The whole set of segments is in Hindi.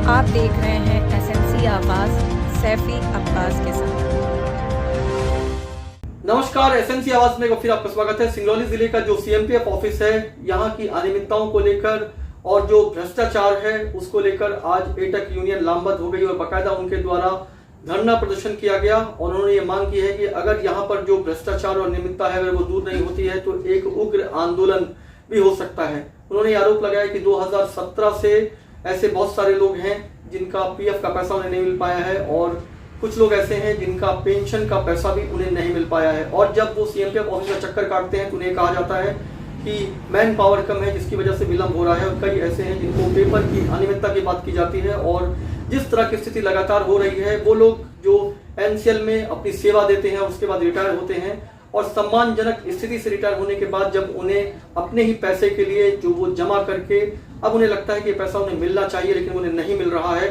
आप देख रहे हैं एसएमसी आवाज सैफी अब्बास के साथ। नमस्कार, एसएमसी आवाज में फिर आपका स्वागत है। सिंगरौली जिले का जो सीएमपीएफ ऑफिस है, यहाँ की अनियमितताओं को लेकर और जो भ्रष्टाचार है उसको लेकर आज एटक यूनियन लामबंद हो गई और बाकायदा उनके द्वारा धरना प्रदर्शन किया गया और उन्होंने ये मांग की है कि अगर यहाँ पर जो भ्रष्टाचार और अनियमितता है अगर वो दूर नहीं होती है तो एक उग्र आंदोलन भी हो सकता है। उन्होंने आरोप लगाया कि 2017 से ऐसे बहुत सारे लोग हैं जिनका पीएफ का पैसा उन्हें नहीं मिल पाया है और कुछ लोग ऐसे हैं जिनका पेंशन का पैसा भी उन्हें नहीं मिल पाया है। और जब वो सीएमपीएफ ऑफिस का चक्कर काटते हैं तो उन्हें कहा जाता है कि मैन पावर कम है जिसकी वजह से विलंब हो रहा है। और कई ऐसे हैं जिनको पेपर की अनियमितता की बात की जाती है और जिस तरह की स्थिति लगातार हो रही है, वो लोग जो एनसीएल में अपनी सेवा देते हैं उसके बाद रिटायर होते हैं और सम्मानजनक स्थिति से रिटायर होने के बाद जब उन्हें अपने ही पैसे के लिए जो वो जमा करके अब उन्हें लगता है कि पैसा उन्हें मिलना चाहिए लेकिन उन्हें नहीं मिल रहा है,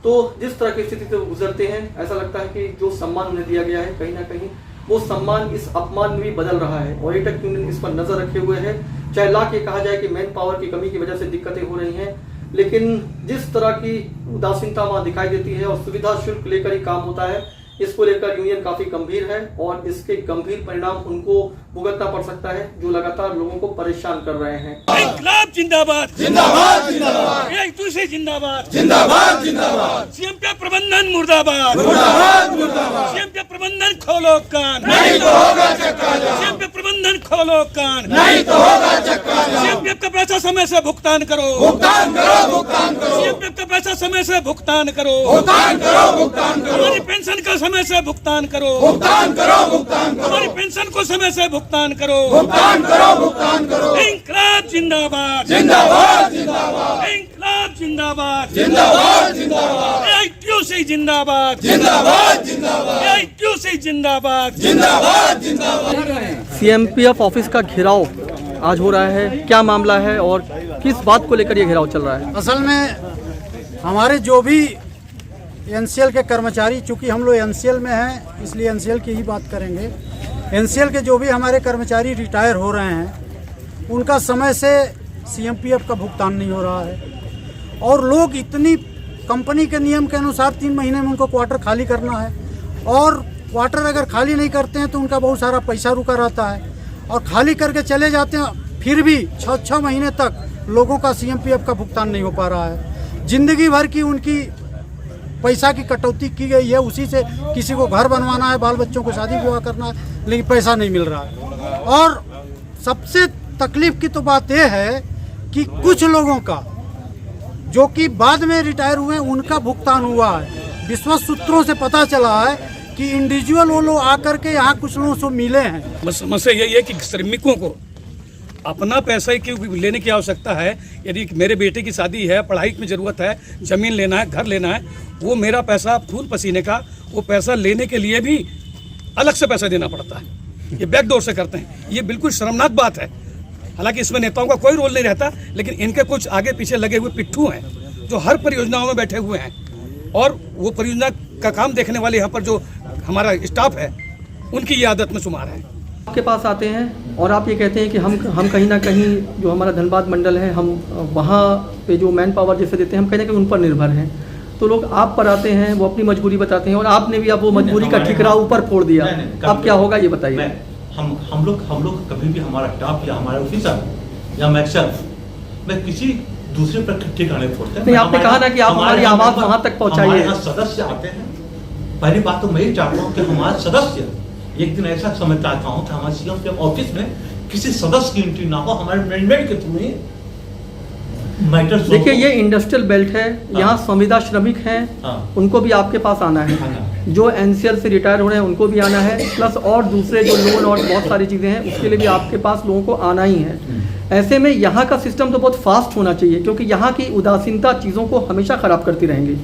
तो जिस तरह की स्थिति से वो गुजरते हैं ऐसा लगता है कि जो सम्मान उन्हें दिया गया है कहीं ना कहीं वो सम्मान इस अपमान में भी बदल रहा है। और एटक यूनियन इस पर नजर रखे हुए है। चाहे लाख ये कहा जाए कि मैन पावर की कमी की वजह से दिक्कतें हो रही हैं, लेकिन जिस तरह की उदासीनता वहां दिखाई देती है और सुविधा शुल्क लेकर ही काम होता है, इसको लेकर यूनियन काफी गंभीर है और इसके गंभीर परिणाम उनको भुगतना पड़ सकता है जो लगातार लोगों को परेशान कर रहे हैं। इंकलाब जिंदाबाद जिंदाबाद जिंदाबाद, एक दूसरे जिंदाबाद जिंदाबाद जिंदाबाद, सीएमपीएफ प्रबंधन मुर्दाबाद मुर्दाबाद मुर्दाबाद, सीएमपीएफ प्रबंधन खोलो कान, नहीं तो होगा चक्का जाम, सीएमपीएफ प्रबंधन खोलो कान, नहीं तो होगा चक्का जाम, सीएमपीएफ का पैसा समय से भुगतान करो, भुगतान करो भुगतान करो, सीएमपीएफ का पैसा समय से भुगतान करो, भुगतान करो भुगतान करो, हमारी पेंशन का समय से भुगतान करो, भुगतान करो भुगतान करो, हमारी पेंशन को समय से भुगतान करो, भुगतान करो भुगतान करो, इंकलाब जिंदाबाद जिंदाबाद जिंदाबाद, इंकलाब जिंदाबाद जिंदाबाद जिंदाबाद, एआईटीयूसी जिंदाबाद जिंदाबाद जिंदाबाद, एआईटीयूसी जिंदाबाद जिंदाबाद जिंदाबाद। सीएमपीएफ ऑफिस का घेराव आज हो रहा है, क्या मामला है और किस बात को लेकर ये घेराव चल रहा है? असल में हमारे जो भी एनसीएल के कर्मचारी, चूंकि हम लोग एनसीएल में हैं इसलिए एनसीएल की ही बात करेंगे। एनसीएल के जो भी हमारे कर्मचारी रिटायर हो रहे हैं उनका समय से सीएमपीएफ का भुगतान नहीं हो रहा है और लोग इतनी कंपनी के नियम के अनुसार 3 महीने में उनको क्वार्टर खाली करना है और क्वार्टर अगर खाली नहीं करते हैं तो उनका बहुत सारा पैसा रुका रहता है और खाली करके चले जाते हैं, फिर भी 6 महीने तक लोगों का सीएमपीएफ का भुगतान नहीं हो पा रहा है। जिंदगी भर की उनकी पैसा की कटौती की गई है, उसी से किसी को घर बनवाना है, बाल बच्चों को शादी विवाह करना है, लेकिन पैसा नहीं मिल रहा है। और सबसे तकलीफ की तो बात यह है कि कुछ लोगों का जो कि बाद में रिटायर हुए उनका भुगतान हुआ है। विश्वस्त सूत्रों से पता चला है कि इंडिविजुअल वो लोग आकर के यहाँ कुछ लोगों से मिले हैं। समस्या यही है कि श्रमिकों को अपना पैसा की लेने की आवश्यकता है। यदि मेरे बेटे की शादी है, पढ़ाई में ज़रूरत है, ज़मीन लेना है, घर लेना है, वो मेरा पैसा खून पसीने का वो पैसा लेने के लिए भी अलग से पैसा देना पड़ता है। ये बैकडोर से करते हैं, ये बिल्कुल शर्मनाक बात है। हालांकि इसमें नेताओं का कोई रोल नहीं रहता, लेकिन इनके कुछ आगे पीछे लगे हुए पिट्ठू हैं जो हर परियोजनाओं में बैठे हुए हैं और वो परियोजना का काम देखने वाले यहाँ पर जो हमारा स्टाफ है उनकी ये आदत में शुमार है। आपके पास आते हैं और आप ये कहते हैं कि हम कहीं ना कहीं जो हमारा धनबाद मंडल है हम वहाँ पे जो मैन पावर जैसे देते हैं हम कहीं ना कहीं उन पर निर्भर हैं, तो लोग आप पर आते हैं, वो अपनी मजबूरी बताते हैं और आपने भी अब वो मजबूरी का ठिकरा ऊपर फोड़ दिया। अब क्या होगा ये बताइए। हम लोग कभी भी हमारा स्टाफ या हमारे ऑफिसर या मैं किसी दूसरे पर ठिकाने फोड़ते नहीं, आपने कहा ना कि आप हमारी आवाज वहाँ तक पहुँचाइए। सदस्य आते हैं, पहली बात तो मैं ही चाहता हूँ कि हमारे सदस्य एक दिन ऐसा समय चाहता हूँ कि हमारे सीएम ऑफिस में किसी सदस्य की एंट्री ना हो, हमारे मैनेजमेंट के थ्रू ही मैटर। देखिए ये इंडस्ट्रियल बेल्ट है, यहाँ संविदा श्रमिक हैं, उनको भी आपके पास आना है, जो एनसीएल से रिटायर हो रहे हैं उनको भी आना है, प्लस और दूसरे जो लोन और बहुत सारी चीज़ें हैं उसके लिए भी आपके पास लोगों को आना ही है। ऐसे में यहाँ का सिस्टम तो बहुत फास्ट होना चाहिए क्योंकि यहाँ की उदासीनता चीज़ों को हमेशा ख़राब करती रहेंगी।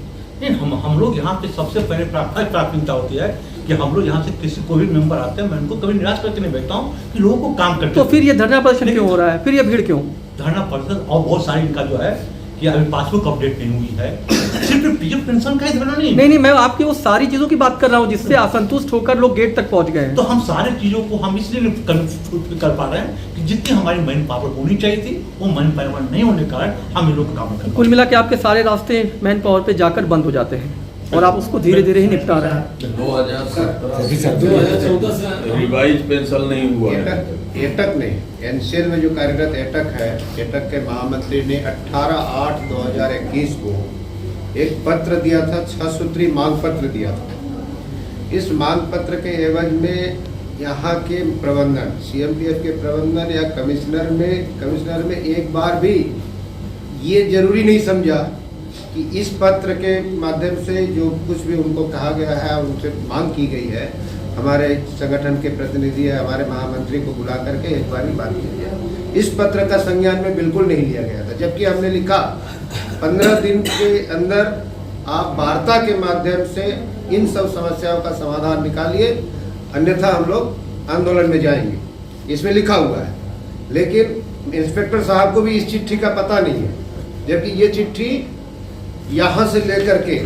हम लोग यहाँ पे सबसे पहले प्राथमिकता होती है कि हम लोग यहाँ से किसी कोई भी मेंबर आते हैं, मैं उनको कभी निराश करके नहीं बैठता हूँ कि लोगों को काम करते। तो फिर ये धरना प्रदर्शन क्यों हो रहा है, फिर ये भीड़ क्यों? धरना प्रदर्शन और बहुत सारी इनका जो है कि अभी पासबुक अपडेट नहीं हुई है, सिर्फ पीएफ पेंशन का ही धरना नहीं, मैं आपकी वो सारी चीजों की बात कर रहा हूँ जिससे असंतुष्ट होकर लोग गेट तक पहुँच गए। तो हम सारी चीजों को हम इसलिए कर पा रहे हैं कि जितनी हमारी मैन पावर होनी चाहिए थी वो मैन पावर नहीं होने के कारण हम इन लोग काम कर कुल मिला के आपके सारे रास्ते मैन पावर पे जाकर बंद हो जाते हैं और आप उसको धीरे धीरे ही निपटा रहे हैं। 2014 से रिवाइज पेंशन नहीं हुआ है। एटक ने एनसीएल में जो कार्यरत एटक है, एटक के महामंत्री ने 18/8/2021 को एक पत्र दिया था, 6 सूत्री मांग पत्र दिया था। इस मांग पत्र के एवज में यहाँ के प्रबंधन, सीएमपीएफ के प्रबंधन या कमिश्नर में एक बार भी ये जरूरी नहीं समझा कि इस पत्र के माध्यम से जो कुछ भी उनको कहा गया है, उनसे मांग की गई है, हमारे संगठन के प्रतिनिधि है, हमारे महामंत्री को बुला करके एक बार ही बात की गई। इस पत्र का संज्ञान में बिल्कुल नहीं लिया गया था, जबकि हमने लिखा 15 दिन के अंदर आप वार्ता के माध्यम से इन सब समस्याओं का समाधान निकालिए, अन्यथा हम लोग आंदोलन में जाएंगे, इसमें लिखा हुआ है। लेकिन इंस्पेक्टर साहब को भी इस चिट्ठी का पता नहीं है, जबकि ये चिट्ठी यहाँ से लेकर के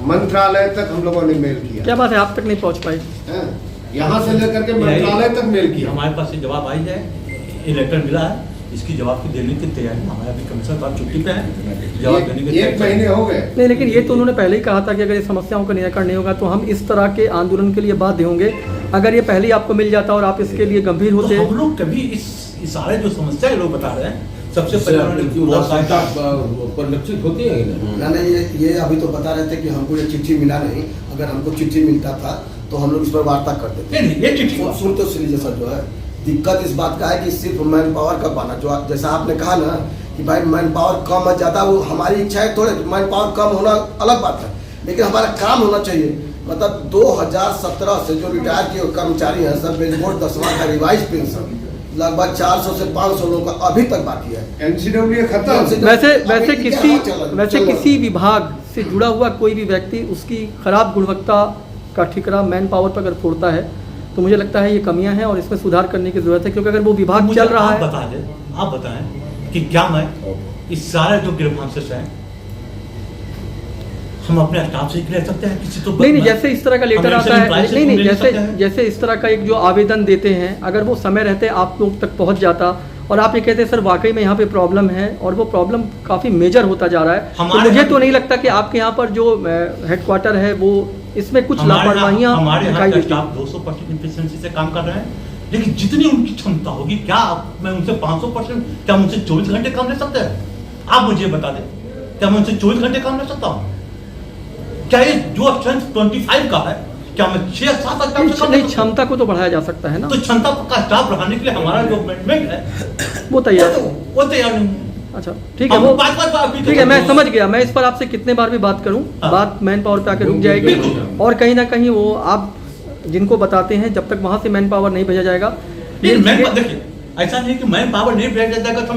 मंत्रालय तक हम लोगों ने मेल किया। क्या बात है, आप तक नहीं पहुँच पाए? यहाँ से लेकर के मंत्रालय तक मेल किया। हमारे पास ये जवाब आई है, ये लेटर मिला है, इसकी जवाब की देने की तैयारी हमारे अभी कमिश्नर साहब छुट्टी पे है, जवाब देने की 1 महीने हो गए। नहीं, लेकिन ये तो उन्होंने पहले ही कहा था कि अगर इस समस्याओं का निराकरण नहीं होगा तो हम इस तरह के आंदोलन के लिए बाध्य होंगे। अगर ये पहले ही आपको मिल जाता और आप इसके लिए गंभीर होते। तो हम लोग कभी इस सारे जो समस्या लोग बता रहे हैं, सबसे परिलक्षित होती है ना? नहीं, ये अभी तो बता रहे थे कि हमको ये चिट्ठी मिला नहीं। अगर हमको चिट्ठी मिलता था तो हम लोग इस पर वार्ता करते थे। ये चिट्ठी सुन तो लीजिए सर, जो है दिक्कत इस बात का है कि सिर्फ मैन पावर का पाना, जो जैसा आपने कहा ना कि भाई मैन पावर कम है ज़्यादा, वो हमारी इच्छा है थोड़े, मैन पावर कम होना अलग बात है, लेकिन हमारा काम होना चाहिए। मतलब 2017 से जो रिटायर किए कर्मचारी हैं सब, बेंचमार्क 10वां का रिवाइज पेंशन लगभग 400 से 500 लोगों का अभी तक बाकी है। एनसीडब्ल्यू खत्म। वैसे किसी विभाग से जुड़ा हुआ कोई भी व्यक्ति उसकी खराब गुणवत्ता का ठिकरा मैन पावर पर अगर फोड़ता है तो मुझे लगता है ये कमियां हैं और इसमें सुधार करने की जरूरत है, क्योंकि अगर वो विभाग चल रहा है। आप बताएं कि क्या मैं इस सारे जो ग्रीवांसेस हैं हम अपने स्टाफ से रह सकते हैं? किसी तो नहीं, जैसे इस तरह का लेटर आता है, नहीं, जैसे इस तरह का एक जो आवेदन देते हैं, अगर वो समय रहते आप लोग तक पहुंच जाता और आप ये कहते सर वाकई में यहाँ पे प्रॉब्लम है और वो प्रॉब्लम काफी मेजर होता जा रहा है, तो मुझे तो नहीं लगता कि आपके यहाँ पर जो हेडक्वार्टर है वो इसमें कुछ लापरवाहियां दिखाई देती। स्टाफ 200% एफिशिएंसी से काम कर रहे हैं, लेकिन जितनी उनकी क्षमता होगी, क्या मैं उनसे 500%, क्या उनसे 24 घंटे काम ले सकते हैं? आप मुझे बता दें, क्या मैं उनसे 24 घंटे काम ले सकता हूँ? क्या ये जो स्ट्रेंथ 25 का है, क्या मैं 6-7 नहीं, क्षमता को तो बढ़ाया जा सकता है ना। तो क्षमता का स्टाफ बढ़ाने के लिए हमारा जो मैनेजमेंट है वो तैयार नहीं। अच्छा ठीक है, वो ठीक है, मैं समझ गया। मैं इस पर आपसे कितने बार भी बात करूं, बात मैन पावर पे आके रुक जाएगी और कहीं ना कहीं वो आप जिनको बताते हैं जब तक वहां से मैन पावर नहीं भेजा जाएगा। देखिए, ऐसा नहीं कि मैन पावर नहीं भेजा जाएगा तो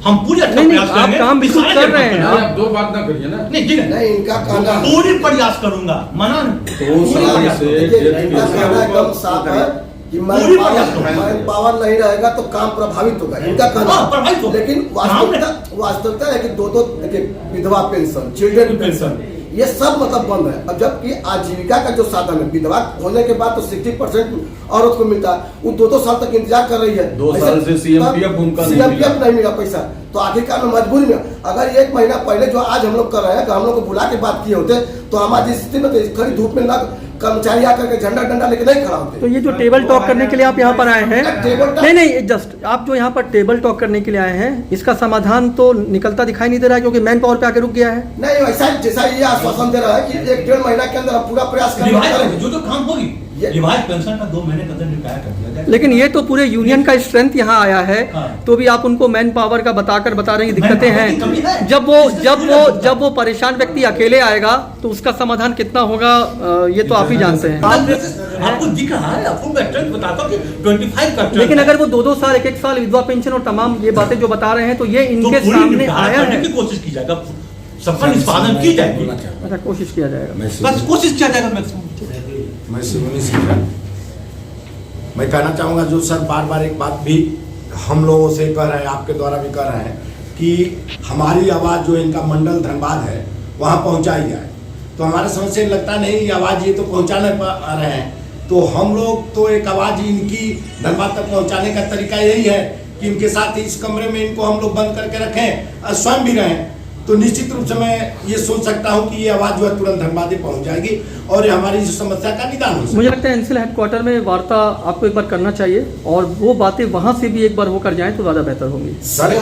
हम पूरी आप काम बिल्कुल कर रहे हैं। आप दो बात ना करिए ना। नहीं, इनका कहना पूरी प्रयास करूंगा, मना एकदम साफ है कि मैन पावर नहीं रहेगा तो काम प्रभावित होगा, इनका कहना। लेकिन वास्तविकता है कि दो विधवा पेंशन, चिल्ड्रन पेंशन, ये सब मतलब बंद है। अब जबकि आजीविका का जो साधन है, विधवा होने के बाद तो 60% औरत को मिलता है, वो 2 साल तक इंतजार कर रही है। 2 साल से सीएमपीएफ नहीं मिला पैसा, तो आखिरकार में मजबूरी में अगर 1 महीना पहले जो आज हम लोग कर रहे हैं, हम लोग को बुला के बात किए होते तो हमारी स्थिति में तो खड़ी धूप में कर्मचारी आकर के झंडा डंडा लेके नहीं खड़ा होते। तो ये जो टेबल टॉक करने के लिए आप यहाँ पर आए हैं, नहीं, जस्ट आप जो यहाँ पर टेबल टॉक करने के लिए आए हैं, इसका समाधान तो निकलता दिखाई नहीं दे रहा है, क्योंकि मैन पावर पे आके रुक गया है। नहीं, वैसा जैसा ये आश्वासन दे रहा है कि 1-1.5 महीना के अंदर हम पूरा प्रयास करेंगे, जो काम होगी रिवाइज पेंशन का 2 महीने के अंदर रिटायर कर दिया जाए। लेकिन ये तो पूरे यूनियन का स्ट्रेंथ यहाँ आया है, तो भी आप उनको मैन पावर का बता रहे हैं दिक्कतें हैं। जब वो परेशान व्यक्ति अकेले आएगा तो उसका समाधान कितना होगा ये तो आप ही जानते हैं। आपको दिख रहा है, आपको मैं स्ट्रेंथ बताता हूं कि 25 का। लेकिन अगर वो 2-2 साल 1-1 साल विधवा पेंशन और तमाम ये बातें जो बता रहे हैं तो ये इनके सामने आया है। कोशिश की जाएगा, सबका निष्पादन की जाएगी। अच्छा, कोशिश किया जाएगा, बस कोशिश किया जाएगा मैक्सिमम। मैं शिवनी सिंह, मैं कहना चाहूँगा जो सर बार बार एक बात भी हम लोगों से कह रहे हैं, आपके द्वारा भी कह रहे हैं कि हमारी आवाज़ जो इनका मंडल धनबाद है वहाँ पहुँचाई जाए, तो हमारे समझ से लगता नहीं ये आवाज़ ये तो पहुँचा नहीं पा रहे हैं। तो हम लोग तो एक आवाज़ इनकी धनबाद तक पहुंचाने का तरीका यही है कि इनके साथ ही इस कमरे में इनको हम लोग बंद करके रखें और स्वयं भी रहें, तो निश्चित रूप से मैं ये सोच सकता हूँ कि ये आवाज़ जो है तुरंत धनबाद पहुँच जाएगी और ये हमारी इस समस्या का निदान हो सकता है। मुझे लगता है एनसीएल हेडक्वार्टर में वार्ता आपको एक बार करना चाहिए और वो बातें वहाँ से भी एक बार होकर जाएं तो ज़्यादा बेहतर होंगी। सर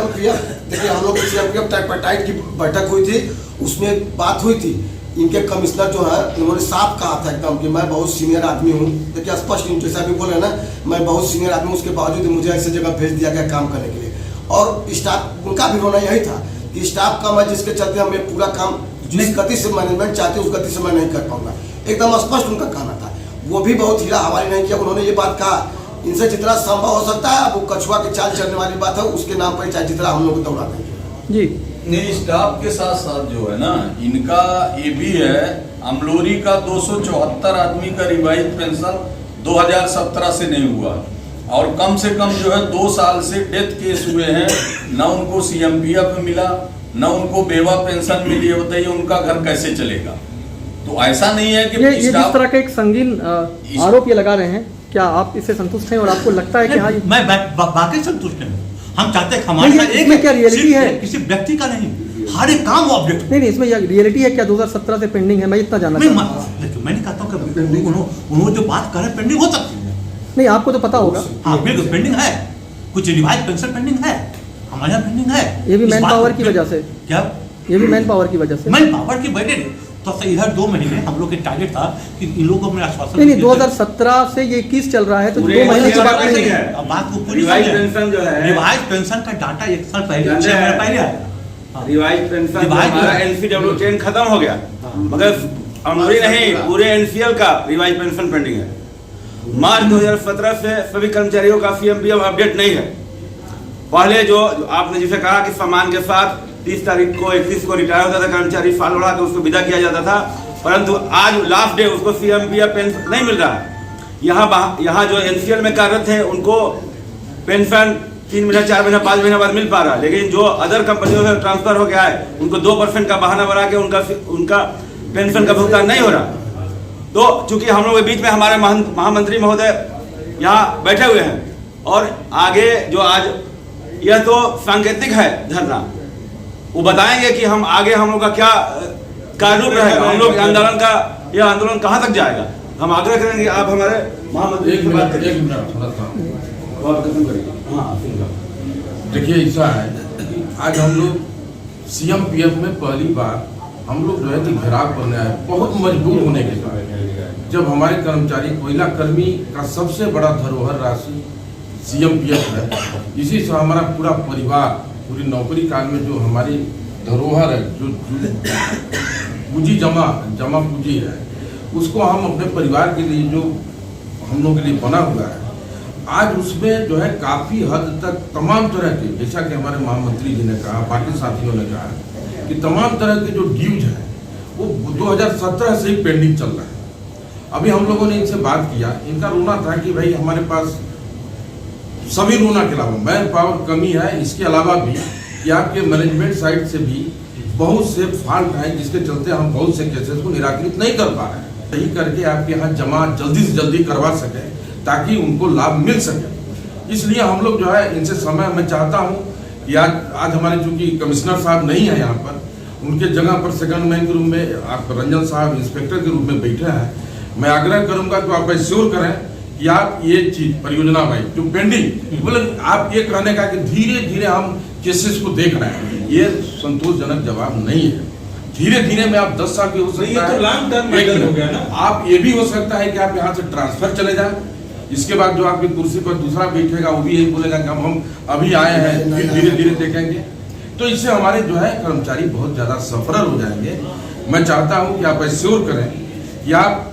देखिए, हम लोग सीएमपीएफ ट्राइपार्टाइट की बैठक हुई थी, उसमें बात हुई थी। इनके कमिश्नर जो है उन्होंने साफ कहा था एकदम कि मैं बहुत सीनियर आदमी हूँ। देखिए स्पष्ट जैसा भी बोले ना, मैं बहुत सीनियर आदमी हूँ, उसके बावजूद मुझे ऐसी जगह भेज दिया गया काम करने के लिए। और स्टाफ उनका भी होना यही था कि स्टाफ कम है, जिसके चलते हम ये पूरा काम जिस गति से मैनेजमेंट चाहते उस गति से मैं नहीं कर पाऊंगा। एकदम स्पष्ट उनका कहना था। वो भी बहुत हीरा हवाली नहीं किया। उन्होंने ये बात कहा, इनसे जितना संभव हो सकता है, अब वो कछुआ की चाल चलने वाली बात है, उसके नाम पर चाहे जितना हम लोग दौड़ा देंगे। जी नहीं, स्टाफ के साथ साथ जो है ना, इनका ये भी है, अमलोरी का 274 आदमी का रिवाइज पेंशन 2017 से नहीं हुआ और कम से कम जो है 2 साल से डेथ केस हुए हैं, ना उनको सीएमपीएफ मिला, ना उनको बेवा पेंशन मिली है। बताइए उनका घर कैसे चलेगा? तो ऐसा नहीं है कि ये जिस तरह का एक संगीन आरोप ये लगा रहे हैं, क्या आप इससे संतुष्ट हैं और आपको लगता है कि हाँ मैं बाकी संतुष्ट हूँ। हम चाहते हैं हमारे साथ एक क्या रियलिटी है, किसी व्यक्ति का नहीं, हर एक काम ऑब्जेक्ट। नहीं इसमें रियलिटी है क्या 2017 से पेंडिंग है? मैं इतना जानना चाहता हूं। मैं नहीं कहता हूँ कि उन्होंने जो बात कर रहे हैं पेंडिंग हो सकती है। नहीं आपको तो पता होगा। हाँ बिल्कुल पेंडिंग है, कुछ रिवाइज पेंशन पेंडिंग है, हमारे यहाँ पेंडिंग है। ये भी मैन पावर की वजह से। क्या? ये भी मैन पावर की वजह से। मैन पावर की वजह तो इधर 2 महीने हम लोग के टारगेट था कि इन लोगों को आश्वासन नहीं 2017 से ये 21 चल रहा है, तो 2 महीने की बात नहीं है। अब बात को पूरी रिवाइज पेंशन जो है, रिवाइज पेंशन का डाटा 1 साल पहले 6 महीने पहले आया। रिवाइज पेंशन हमारा NCW 10 खत्म हो गया, मगर अमलोरी नहीं, पूरे NCL का रिवाइज पेंशन पेंडिंग है। मार्च 2017 से सभी कर्मचारियों का CMPF अपडेट नहीं है। पहले जो आपने जिसे कहा कि सम्मान के साथ 30 तारीख को 31 को रिटायर होता था कर्मचारी, साल बढ़ा के उसको विदा किया जाता था, परंतु आज लास्ट डे उसको CMPF पेंशन नहीं मिल रहा है। यहाँ जो NCL में कार्यरत है उनको पेंशन 3 महीने 4 महीने 5 महीने बाद मिल पा रहा है, लेकिन जो अदर कंपनियों से ट्रांसफर हो गया है उनको 2% का बहाना बना के उनका पेंशन का भुगतान नहीं हो रहा। तो चूंकि हम लोग के बीच में हमारे महामंत्री महोदय यहाँ बैठे हुए हैं और आगे जो आज यह तो सांकेतिक है धरना, वो बताएंगे कि हम आगे हम लोग का क्या कार्यरूप रहेगा, हम लोग आंदोलन का यह आंदोलन कहाँ तक जाएगा। हम आग्रह करेंगे आप हमारे महामंत्री से बात करिए। 1 मिनट थोड़ा सा बात खत्म करिए। हाँ देखिए ऐसा है, आज हम लोग CMPF में पहली बार हम लोग जो है कि घेराव करने आए, बहुत मजबूर होने के बाद। जब हमारे कर्मचारी, कोयला कर्मी का सबसे बड़ा धरोहर राशि CMPF है, इसी से हमारा पूरा परिवार, पूरी नौकरी काल में जो हमारी धरोहर है, जो पूंजी जमा पूंजी है, उसको हम अपने परिवार के लिए जो हम लोग के लिए बना हुआ है, आज उसमें जो है काफ़ी हद तक तमाम तरह के, जैसा कि हमारे महामंत्री जी ने कहा, बाकी साथियों ने कहा कि तमाम तरह के जो ड्यूज है वो 2017 से ही पेंडिंग चल रहा है। अभी हम लोगों ने इनसे बात किया, इनका रोना था कि भाई हमारे पास सभी रोना के अलावा मैन पावर कमी है, इसके अलावा भी कि आपके मैनेजमेंट साइड से भी बहुत से फॉल्ट हैं, जिसके चलते हम बहुत से केसेस को निराकृत नहीं कर पा रहे हैं। सही करके आपके यहाँ जमा जल्दी से जल्दी करवा सकें ताकि उनको लाभ मिल सके। इसलिए हम लोग जो है इनसे समय, मैं चाहता हूँ कि आज हमारे चूँकि कमिश्नर साहब नहीं है यहाँ पर, उनके जगह पर सेकंड मैन के रूप में आप रंजन साहब इंस्पेक्टर के रूप में बैठे हैं। मैं आग्रह करूँगा कि आप एश्योर करें कि आप ये चीज परियोजना भाई जो पेंडिंग, बोले आप ये कहने का कि धीरे धीरे हम केसेस को देख रहे हैं, ये संतोषजनक जवाब नहीं है। धीरे धीरे में आप 10 साल की हो सकता है, लॉन्ग टर्म हो गया ना। आप ये भी हो सकता है कि आप यहाँ से ट्रांसफर चले जाए, इसके बाद जो आपकी कुर्सी पर दूसरा बैठेगा वो भी यही बोलेगा कि हम अभी आए हैं, फिर धीरे धीरे देखेंगे। तो इससे हमारे जो है कर्मचारी बहुत ज्यादा सफर हो जाएंगे। मैं चाहता हूँ कि आप एश्योर करें कि आप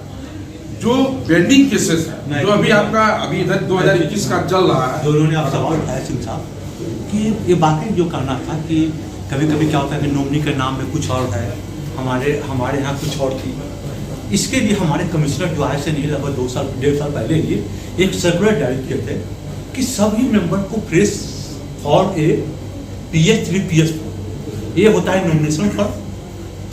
जो पेंडिंग केसेस है, जो अभी आपका अभी इधर 2021 का चल रहा है, जो उन्होंने आप सवाल उठाया सिंह साहब कि ये बाकी जो कहना था कि कभी कभी क्या होता है कि नॉमिनी के नाम में कुछ और है, हमारे यहाँ कुछ और थी। इसके लिए हमारे कमिश्नर जो आज से नहीं लगभग 2 साल 1.5 साल पहले ही एक सर्कुलर जारी किए थे कि सभी मेंबर को fresh for a PS3 PS4 ये होता है नॉमिनेशन फॉर्म,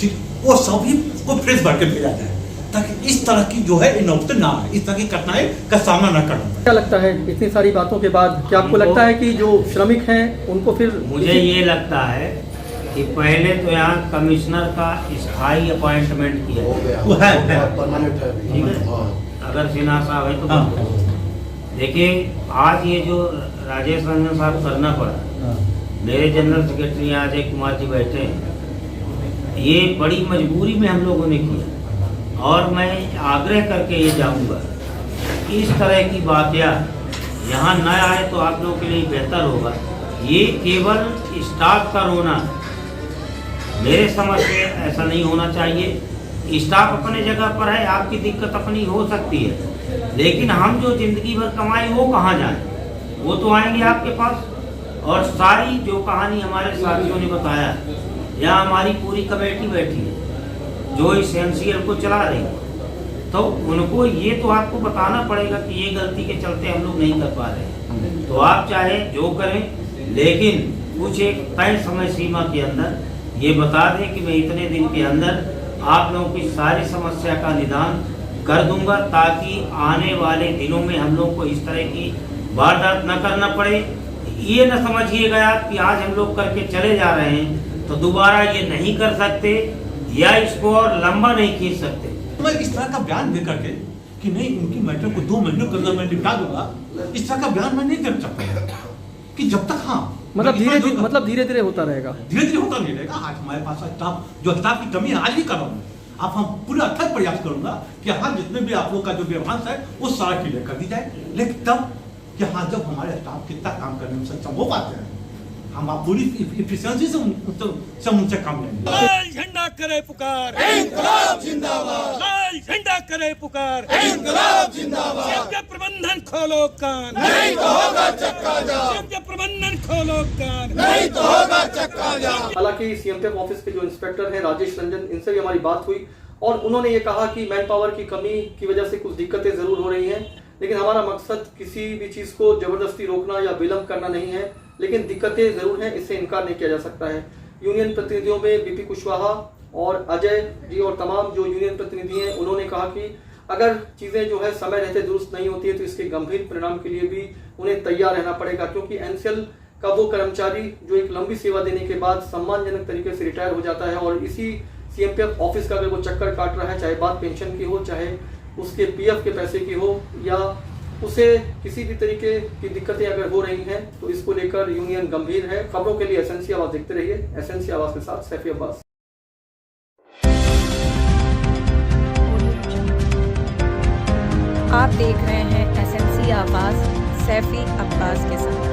ठीक, वो सभी को फ्रेश भर के भेजा जाए ताकि इस तरह की जो है नौबत ना आए, इस तरह की कठिनाई का सामना न करना पड़े। क्या लगता है इतनी सारी बातों के बाद, क्या आपको लगता है कि जो श्रमिक हैं उनको फिर मुझे ये लगता है कि पहले तो यहाँ कमिश्नर का स्थायी अपॉइंटमेंट किया वो है ठीक है, अगर सिन्हा साहब है तो देखिए आज ये जो राजेश रंजन साहब करना पड़ा, मेरे जनरल सेक्रेटरी अजय कुमार जी बैठे हैं, ये बड़ी मजबूरी में हम लोगों ने किया और मैं आग्रह करके ये जाऊंगा इस तरह की वाकया यहाँ न आए तो आप लोगों के लिए बेहतर होगा। ये केवल स्टाफ का रोना, मेरे समझ से ऐसा नहीं होना चाहिए। स्टाफ अपने जगह पर है, आपकी दिक्कत अपनी हो सकती है, लेकिन हम जो जिंदगी भर कमाए वो कहाँ जाए, वो तो आएंगे आपके पास। और सारी जो कहानी हमारे साथियों ने बताया, यहाँ हमारी पूरी कमेटी बैठी है जो इस एनसीएल को चला रही है, तो उनको ये तो आपको बताना पड़ेगा कि ये गलती के चलते हम लोग नहीं कर पा रहे हैं। तो आप चाहे जो करें, लेकिन कुछ एक तय समय सीमा के अंदर ये बता दें कि मैं इतने दिन के अंदर आप लोगों की सारी समस्या का निदान कर दूंगा, ताकि आने वाले दिनों में हम लोग को इस तरह की वारदात न करना पड़े। ये न समझिएगा आप कि आज हम लोग करके चले जा रहे हैं तो दोबारा ये नहीं कर सकते या इसको और लंबा नहीं खींच सकते। मैं इस तरह का बयान दे करके कि नहीं उनकी मैटर को 2 महीनों के अंदर मैं निपटा दूंगा, इस तरह का बयान मैं नहीं कर सकता कि जब तक धीरे धीरे होता रहेगा, धीरे धीरे होता नहीं रहेगा। आज हमारे पास स्टाफ की कमी आज ही कर रहा हूँ, आप हम पूरा अथक प्रयास करूंगा कि हाँ जितने भी आप लोग का जो व्यवहार है वो सारा क्लियर कर दी जाए, लेकिन तब कि हाँ जब हमारे स्टाफ कितना काम करने में सक्षम हो पाते हैं, हम आप पूरी इफिशिएंसी से उनसे काम लेंगे। लाल झंडा करे पुकार, इंकलाब जिंदाबाद। लाल झंडा करे पुकार, इंकलाब जिंदाबाद। जब प्रबंधन खोलो कान, नहीं तो होगा चक्का जाम। जब प्रबंधन खोलो कान, नहीं तो होगा चक्का जाम। हालांकि सीएमपीएफ ऑफिस के जो इंस्पेक्टर हैं राजेश रंजन, इनसे भी हमारी बात हुई और उन्होंने ये कहा कि मैन पावर की कमी की वजह से कुछ दिक्कतें जरूर हो रही हैं, लेकिन हमारा मकसद किसी भी चीज को जबरदस्ती रोकना या विलंब करना नहीं है, लेकिन दिक्कतें जरूर हैं, इससे इनकार नहीं किया जा सकता है। यूनियन प्रतिनिधियों में बीपी कुशवाहा और अजय जी और तमाम जो यूनियन प्रतिनिधि हैं, उन्होंने कहा कि अगर चीजें जो है समय रहते दुरुस्त नहीं होती है तो इसके गंभीर परिणाम के लिए भी उन्हें तैयार रहना पड़ेगा, क्योंकि एनसीएल का वो कर्मचारी जो एक लंबी सेवा देने के बाद सम्मानजनक तरीके से रिटायर हो जाता है और इसी सीएमपीएफ ऑफिस का अगर वो चक्कर काट रहा है, चाहे बात पेंशन की हो, चाहे उसके पीएफ के पैसे की हो, या उसे किसी भी तरीके की दिक्कतें अगर हो रही हैं, तो इसको लेकर यूनियन गंभीर है। खबरों के लिए एसएनसी आवाज देखते रहिए। एसएनसी आवाज के साथ सैफी अब्बास। आप देख रहे हैं एसएनसी आवाज सैफी अब्बास के साथ।